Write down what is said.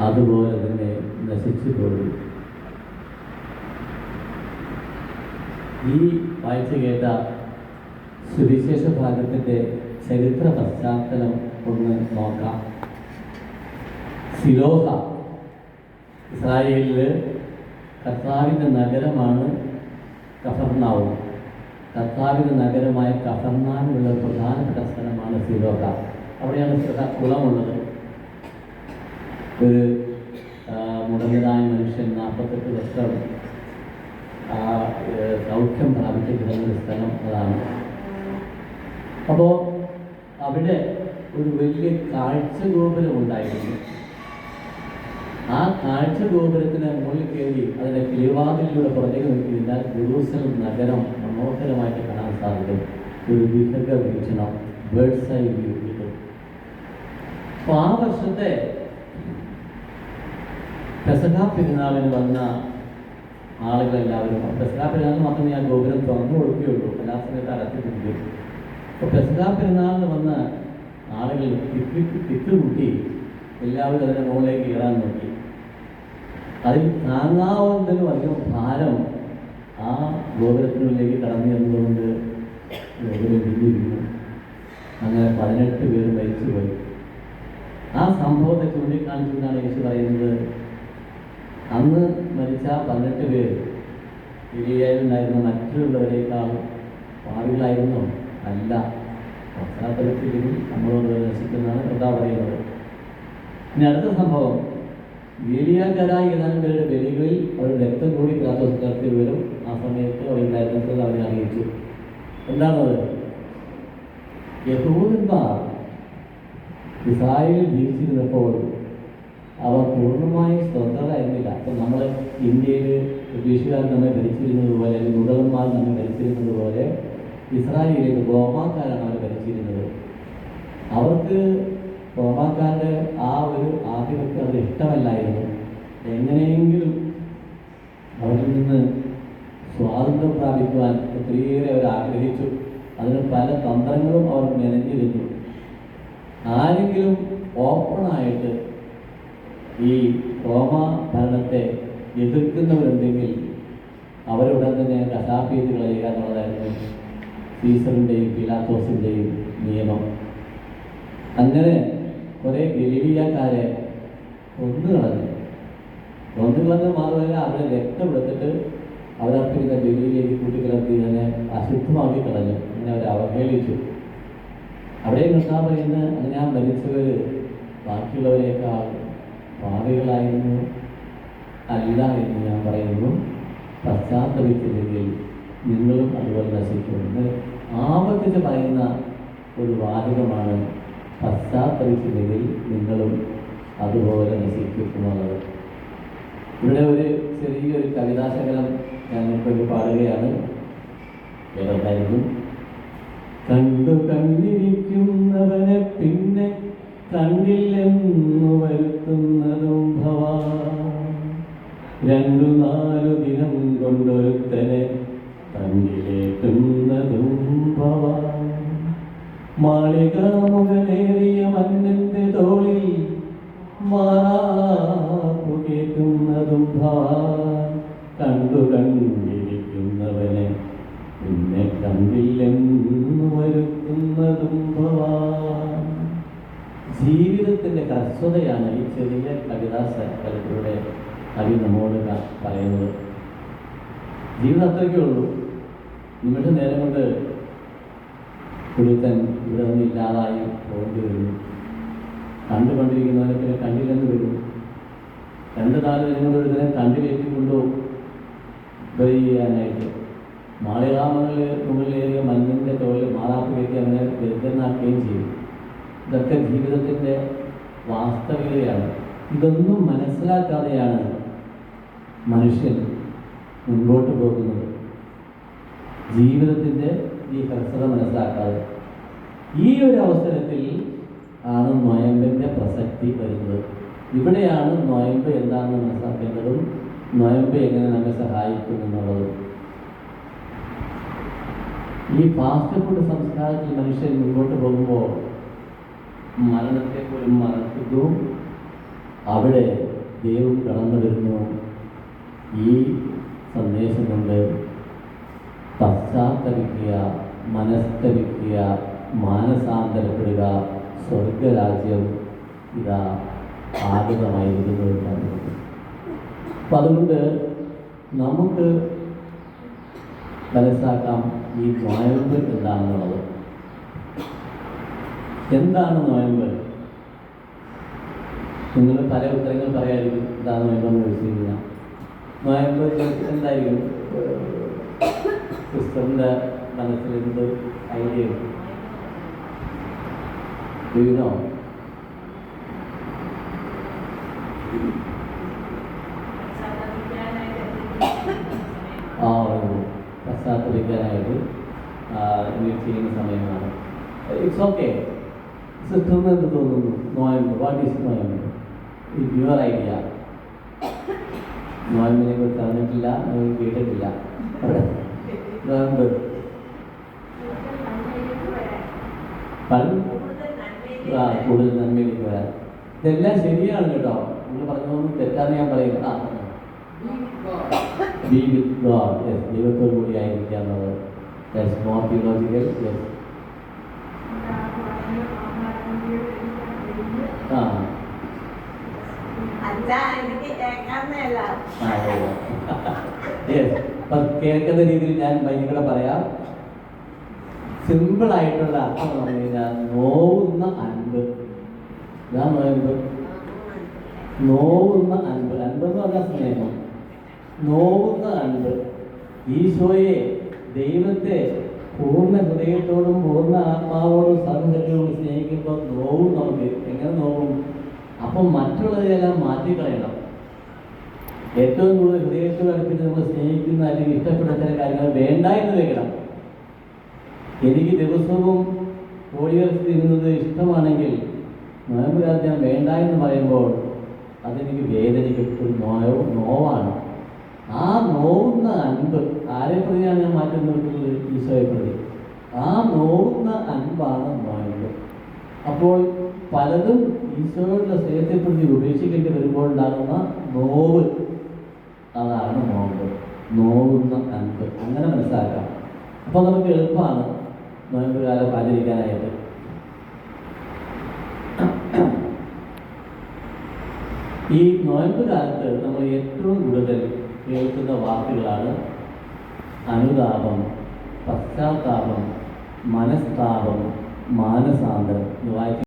അതുപോലെ തന്നെ നശിച്ചു പോയി. ഈ വായിച്ചു കേട്ട സുവിശേഷ ഭാഗത്തിൻ്റെ ചരിത്ര പശ്ചാത്തലം ഒന്ന് നോക്കാം. സിലോഹ ഇസ്രായേലിൽ കർത്താവിൻ്റെ നഗരമാണ് കഫർനാവും. കർത്താവിൻ്റെ നഗരമായ കഫർനാവിലുള്ള പ്രധാനപ്പെട്ട സ്ഥലമാണ് സിലോഹ. അവിടെയാണ് കുളമുള്ളത്. ഒരു മുടന്തനായ മനുഷ്യൻ 48 വർഷം സൗഖ്യം പ്രാപിച്ചു കിടന്നൊരു സ്ഥലം അതാണ്. അപ്പോൾ അവിടെ ഒരു വലിയ കാഴ്ചഗോപുരം ഉണ്ടായിരുന്നു. ആ കാഴ്ചഗോപുരത്തിന് മുകളിൽ കയറി അതിൻ്റെ കിളിവാതിലൂടെ പുറത്തേക്ക് നോക്കിയിരുന്നാൽ ജെറൂസലം നഗരം മനോഹരമായിട്ട് കാണാൻ സാധിക്കും. ഒരു വിഹക വീക്ഷണം, ബേർഡ്സ് ഐ വ്യൂ കിട്ടും. അപ്പോൾ ആ വർഷത്തെ പെസഹാ പെരുന്നാളിന് വന്ന ആളുകളെല്ലാവരും, പെസഹാ പെരുന്നാളിന് മാത്രമേ ആ ഗോപുരം തുറന്നു കൊടുക്കുകയുള്ളൂ, എല്ലാ സമയത്ത് അടച്ചിട്ടിരിക്കും. അപ്പോൾ പെസഹാ പെരുന്നാളിന് വന്ന ആളുകൾ തിക്കുമുട്ടി എല്ലാവരും അതിൻ്റെ മുകളിലേക്ക് കയറാൻ നോക്കി. അതിൽ താങ്ങാവുന്നതിനും അധികം ഭാരം ആ ഗോപുരത്തിനുള്ളിലേക്ക് കടന്നു ചെന്നതുകൊണ്ട് ഗോപുരം പിരിഞ്ഞിരുന്നു. അങ്ങനെ 18 പേർ മരിച്ചുപോയി. ആ സംഭവത്തെ ചൂണ്ടിക്കാണിച്ചുകൊണ്ടാണ് യേശു പറയുന്നത്, അന്ന് മരിച്ച 18 പേർ ഗലീലയിലുണ്ടായിരുന്ന മറ്റുള്ളവരേക്കാൾ പാപികളായിരുന്നു? അല്ല. പശ്ചാത്തലത്തിൽ നമ്മളോട് നശിക്കുന്നതാണ് എന്താ പറയുന്നത്. ഇനി അടുത്ത സംഭവം, ഗലീലക്കാരായ ഏതാനും പേരുടെ ബലികളിൽ അവരുടെ രക്തം കൂടി പിലാത്തോസ് നടത്തിയ വിവരം ആ സമയത്ത് അവരുണ്ടായിരുന്നത് അവരെ അറിയിച്ചു. എന്താണത്? യഹൂദന്മാർ ഇസ്രായേലിൽ ജീവിച്ചിരുന്നപ്പോൾ അവർ പൂർണ്ണമായും സ്വതന്ത്രരായിരുന്നില്ല. അപ്പം നമ്മൾ ഇന്ത്യയിൽ ബ്രിട്ടീഷുകാർ നമ്മെ ഭരിച്ചിരുന്നത് പോലെ, അല്ലെങ്കിൽ മുഗളന്മാർ നമ്മെ ഭരിച്ചിരുന്നത് പോലെ ഇസ്രായേലിൽ റോമാക്കാരാണ് അവർ ഭരിച്ചിരുന്നത്. അവർക്ക് റോമാക്കാരുടെ ആ ഒരു ആധിപത്യം അവർ ഇഷ്ടമല്ലായിരുന്നു. എങ്ങനെയെങ്കിലും അവരിൽ നിന്ന് സ്വാതന്ത്ര്യം പ്രാപിക്കുവാൻ ഒത്തിരിയേറെ അവർ ആഗ്രഹിച്ചു. അതിന് പല തന്ത്രങ്ങളും അവർ മെനഞ്ഞിരുന്നു. ആരെങ്കിലും ഓപ്പണായിട്ട് ഈ റോമ ഭരണത്തെ എതിർക്കുന്നവരുണ്ടെങ്കിൽ അവരുടൻ തന്നെ കശാപ്പ് ചെയ്ത് കളയുക എന്നുള്ളതായിരുന്നു സീസറിൻ്റെയും പിലാത്തോസിൻ്റെയും നിയമം. അങ്ങനെ കുറേ ഗലീലിയക്കാരെ കൊന്നുകളഞ്ഞു മാത്രമല്ല അവരെ രക്തമെടുത്തിട്ട് അവരർപ്പിക്കുന്ന ബലിയിലേക്ക് കൂട്ടിക്കലർത്തി തന്നെ അശുദ്ധമാക്കി കളഞ്ഞു. അങ്ങനെ അവരെ അവഹേളിച്ചു. അവിടെ കർത്താവ് പറയുന്നത്, അങ്ങനെ ആ മരിച്ചവർ ബാക്കിയുള്ളവരേക്കാൾ പാപികളായിരുന്നു അല്ല എന്ന് ഞാൻ പറയുന്നു. പശ്ചാത്തലത്തില്ലെങ്കിൽ നിങ്ങളും അതുപോലെ നശിക്കുമെന്ന് ആവർത്തിച്ച് പറയുന്ന ഒരു വാചകമാണ്, പശ്ചാത്തലത്തില്ലെങ്കിൽ നിങ്ങളും അതുപോലെ നശിക്കുമെന്നുള്ളത്. ഇവിടെ ഒരു ചെറിയൊരു കവിതാശകലം ഞാനിപ്പോൾ പാടുകയാണ്. ഏതായിരിക്കും? കണ്ടു കണ്ടിരിക്കുന്നവനെ പിന്നെ കണ്ടില്ലെന്നു വരുത്തുന്നതും ഭവാ, 2-4 ദിനം കൊണ്ടൊരുത്തനെ കണ്ടിലേറ്റുന്നതും ഭവാ, മാളിക മുകളേറിയ മന്നന്റെ തോളിൽ മാറാപ്പു കേറ്റുന്നതും ഭവാ, കണ്ടു കണ്ടിരിക്കുന്നവനെ പിന്നെ കണ്ടില്ലെന്നു വരുത്തുന്നതും ഭവാ. ജീവിതത്തിൻ്റെ ഹ്രസ്വതയാണ് ഈ ചെറിയ കവിതാശകലത്തിലൂടെ കവി നമ്മോട് പറയുന്നത്. ജീവിതം അത്രയ്ക്കേ ഉള്ളൂ. നിമിഷ നേരം കൊണ്ട് കുരുത്തൻ ഇവിടെ നിന്ന് ഇല്ലാതായി പോകേണ്ടി വരുന്നു. കണ്ടുകൊണ്ടിരിക്കുന്നവരെ പിന്നെ കണ്ടില്ലെന്ന് വരും. 2-4 ദിനം കൊണ്ട് ഒരുത്തനെ കണ്ടിലേറ്റിക്കൊണ്ടുപോകും ചെയ്യാനായിട്ട്. മുകളിലേറിയ മണ്ണിൻ്റെ തോളിൽ മാറാപ്പ് കയറ്റി അവനെ ദരിദ്രനാക്കുകയും ചെയ്യും. ഇതൊക്കെ ജീവിതത്തിൻ്റെ വാസ്തവികതയാണ്. ഇതൊന്നും മനസ്സിലാക്കാതെയാണ് മനുഷ്യൻ മുൻപോട്ട് പോകുന്നത്. ജീവിതത്തിൻ്റെ ഈ ഹ്രസ്വത മനസ്സിലാക്കാതെ. ഈ ഒരു അവസരത്തിൽ ആണ് നൊയമ്പിൻ്റെ പ്രസക്തി വരുന്നത്. ഇവിടെയാണ് നൊയമ്പ് എന്താണെന്ന് മനസ്സിലാക്കേണ്ടതും നൊയമ്പ് എങ്ങനെ നമ്മെ സഹായിക്കും എന്നുള്ളതും. ഈ ഫാസ്റ്റ് ഫുഡ് സംസ്കാരത്തിൽ മനുഷ്യൻ മുൻപോട്ട് പോകുമ്പോൾ മരണത്തെ പോലും മറക്കുന്നു. അവിടെ ദൈവം കടന്നു വരുന്നു. ഈ സന്ദേശം കൊണ്ട് പശ്ചാത്തപിക്കുക, മനസ്തപിക്കുക, മാനസാന്തരപ്പെടുക, സ്വർഗരാജ്യം ഇതാ ആഗതമായിരിക്കുന്നു എന്നാണ്. അപ്പം അതുകൊണ്ട് നമുക്ക് മനസ്സിലാക്കാം ഈ നോയമ്പ് എന്താണെന്നുള്ളത്. എന്താണ് നോയമ്പ്? നിങ്ങൾ പല ഉത്തരങ്ങൾ പറയായിരിക്കും. എന്താണ് നോയമ്പെന്ന് ചോദിച്ചു കഴിഞ്ഞാൽ നോയമ്പ് എന്തായിരിക്കും? സിസ്റ്ററിൻ്റെ മനസ്സിൽ എന്ത് ഐഡിയ യുനോ? പശ്ചാത്തലിക്കാനായിട്ട് ചെയ്യുന്ന സമയമാണ്. It's okay. സിസ്റ്ററിന് എന്ത് തോന്നുന്നു? നോയമ്പ്, വാട്ട് ഈസ് നോയമ്പ്? It your idea. നോയമ്പിനെ കുറിച്ച് അറിഞ്ഞിട്ടില്ല, കേട്ടിട്ടില്ല. അവിടെ നോയമ്പ് കൂടുതൽ നന്മയിലേക്ക് വരാൻ. ഇതെല്ലാം ശരിയാണ് കേട്ടോ. നിങ്ങൾ പറഞ്ഞതൊന്നും തെറ്റാന്ന് ഞാൻ പറയുന്നത്. Be with God. Yes, ദൈവത്തോടു കൂടി ആയിരിക്കുക എന്നുള്ളത്. That's more theological. Yes. കേൾക്കുന്ന രീതിയിൽ ഞാൻ ഭയങ്കര പറയാം. സിമ്പിളായിട്ടുള്ള അർത്ഥം എന്ന് പറഞ്ഞു കഴിഞ്ഞാൽ നോവുന്ന അൻപ്. ഇതാ നോയമ്പ്. നോവുന്ന അൻപ്. അൻപെന്ന് പറഞ്ഞാൽ സ്നേഹം. നോവുന്ന അൻപ്. ഈശോയെ, ദൈവത്തെ പൂർണ്ണ ഹൃദയത്തോടും പൂർണ്ണ ആത്മാവോടും സർവ്വശക്തിയോടും സ്നേഹിക്കുമ്പോൾ നോവും. നമുക്ക് എങ്ങനെ നോവും? അപ്പം മറ്റുള്ളവരെല്ലാം മാറ്റിക്കളയണം. ഏറ്റവും കൂടുതൽ ഹൃദയത്തോട് അടുപ്പിച്ച് നമ്മൾ സ്നേഹിക്കുന്ന അല്ലെങ്കിൽ ഇഷ്ടപ്പെട്ട ചില കാര്യങ്ങൾ വേണ്ട എന്ന് വെക്കണം. എനിക്ക് ദിവസവും കോഴിയിറച്ചി തിന്നുന്നത് ഇഷ്ടമാണെങ്കിൽ നോയമ്പ് കാലത്ത് ഞാൻ വേണ്ട എന്ന് പറയുമ്പോൾ അതെനിക്ക് വേദനിക്കും, നോവാണ്. ആ നോവുന്ന അൻപ് ആരെ പ്രതിയാണ് ഞാൻ മാറ്റം നിർത്തുന്നത്? ഈശോയെ പ്രതി. ആ നോവുന്ന അൻപാണ് നോയമ്പ്. അപ്പോൾ പലതും ഈശോയുടെ സ്നേഹത്തെ പ്രതി ഉപേക്ഷിക്കേണ്ടി വരുമ്പോൾ ഉണ്ടാകുന്ന നോവ്, അതാണ് നോമ്പ്. നോവുന്ന അൻപ്. അങ്ങനെ മനസ്സിലാക്കാം. അപ്പോൾ നമുക്ക് എളുപ്പമാണ് നോയമ്പ് കാലം ആചരിക്കാനായിട്ട്. ഈ നോയമ്പ് കാലത്ത് നമ്മൾ ഏറ്റവും കൂടുതൽ കേൾക്കുന്ന വാക്കുകളാണ് അനുതാപം, പശ്ചാത്താപം, മനസ്താപം, മാനസാന്തരം.